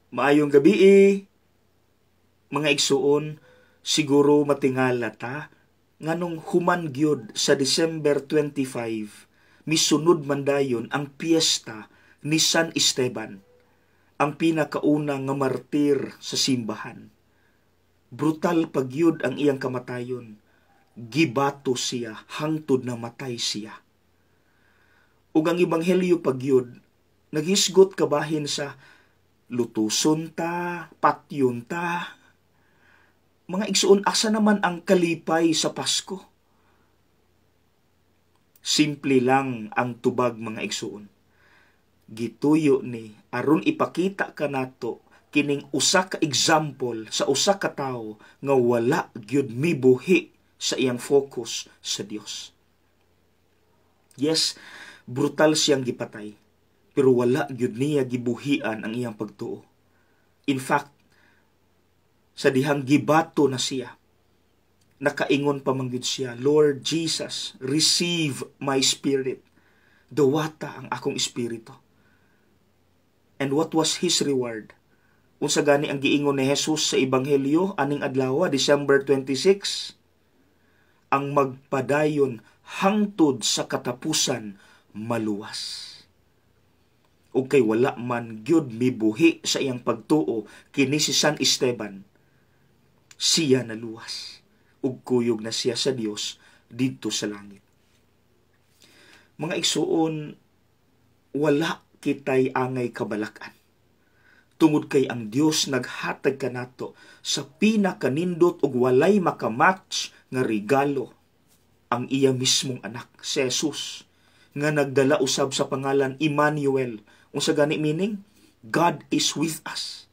Maayong gabi mga igsuon, siguro matingala ta nganong human gyud sa December 25 misunod man dayon ang piyesta ni San Esteban, ang pinakauna nga martir sa simbahan. Brutal pagyud ang iyang kamatayon. Gibato siya hangtod na matay siya. Ug ang ebanghelyo pagyud naghisgot kabahin sa lutuson ta, patyon ta. Mga igsuon, asa naman ang kalipay sa Pasko? Simple lang ang tubag, mga igsuon. Gituyo ni aron ipakita kanato kining usa ka example sa usa ka tawo nga wala gyud mibuhi sa iyang focus sa Dios. Yes, brutal siyang gipatay, pero wala gyud niya gibuhian ang iyang pagtuo. In fact, sa dihang gibato na siya, nakaingon pa man gyud siya, Lord Jesus, receive my spirit. Dawata ang akong espiritu. And what was his reward? Unsa gani ang giingon ni Jesus sa ebanghelyo aning adlaw, December 26? Ang magpadayon hangtod sa katapusan maluwas. O kay wala man gyud mibuhi sa iyang pagtuo kini si San Esteban, siya naluwas ug kuyog na siya sa Dios didto sa langit. Mga igsuon, wala kitay angay kabalakan. Tungod kay ang Dios naghatag kanato sa pinakanindot ug walay makamatch nga regalo, ang iya mismong anak, si Jesus, nga nagdala usab sa pangalan Emmanuel. Unsa gani meaning? God is with us.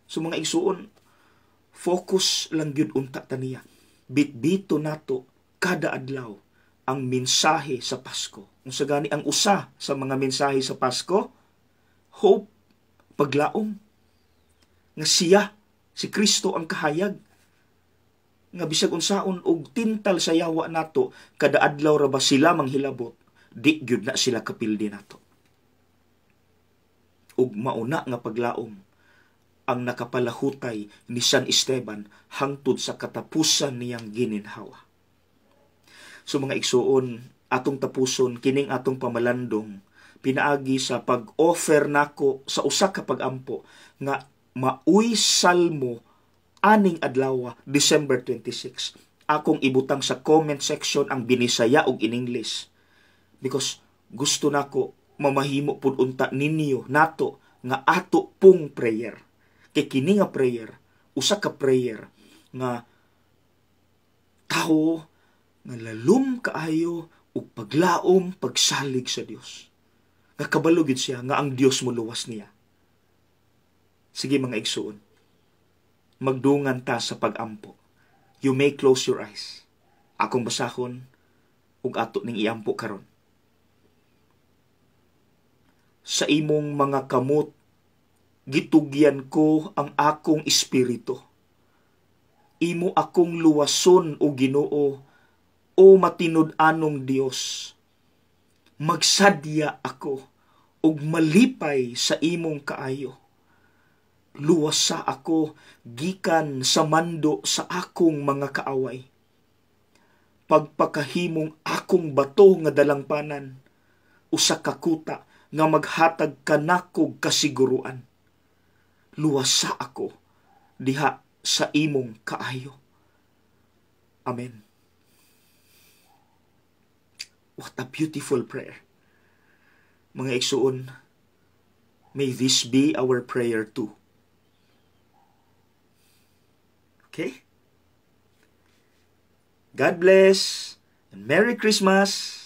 So mga igsuon, focus lang gyud unta taniya. Bitbito nato kada adlaw ang mensahe sa Pasko. Unsa gani ang usa sa mga mensahe sa Pasko? Hope, paglaom. Nga siya, si Kristo ang kahayag. Nga bisag unsaon og tintal sa yawa nato, kada adlaw ra ba sila manghilabot, di gyud na sila kapildi nato. Ug mauna nga paglaom ang nakapalahutay ni San Esteban hangtod sa katapusan niyang gininhawa. So mga igsuon, atong tapuson kining atong pamalandong pinaagi sa pag-offer nako sa usa ka pag-ampo nga mauy salmo aning adlaw, December 26. Akong ibutang sa comment section ang Binisaya ug in English because gusto nako mamahimo pud unta ninyo nato nga ato pong prayer. Kay kini nga prayer, usa ka prayer nga tao nga lalum kaayo ug paglaom, pagsalig sa Dios. Nga kabalo gid siya nga ang Dios moluwas niya. Sige mga igsuon, magdungan ta sa pag-ampo. You may close your eyes. Akong basahon ug ato ning iampo karon. Sa imong mga kamot, gitugyan ko ang akong espiritu. Imo akong luwason o Ginoo, o matinud-anong Dios. Magsadya ako ug malipay sa imong kaayo. Luwasa ako gikan sa mando sa akong mga kaaway. Pagpakahimong akong bato nga dalangpanan, usa ka kuta nga maghatag kanakog kasiguruan. Luwasa ako diha sa imong kaayo. Amen. What a beautiful prayer. Mga igsuon, may this be our prayer too. Okay? God bless and Merry Christmas!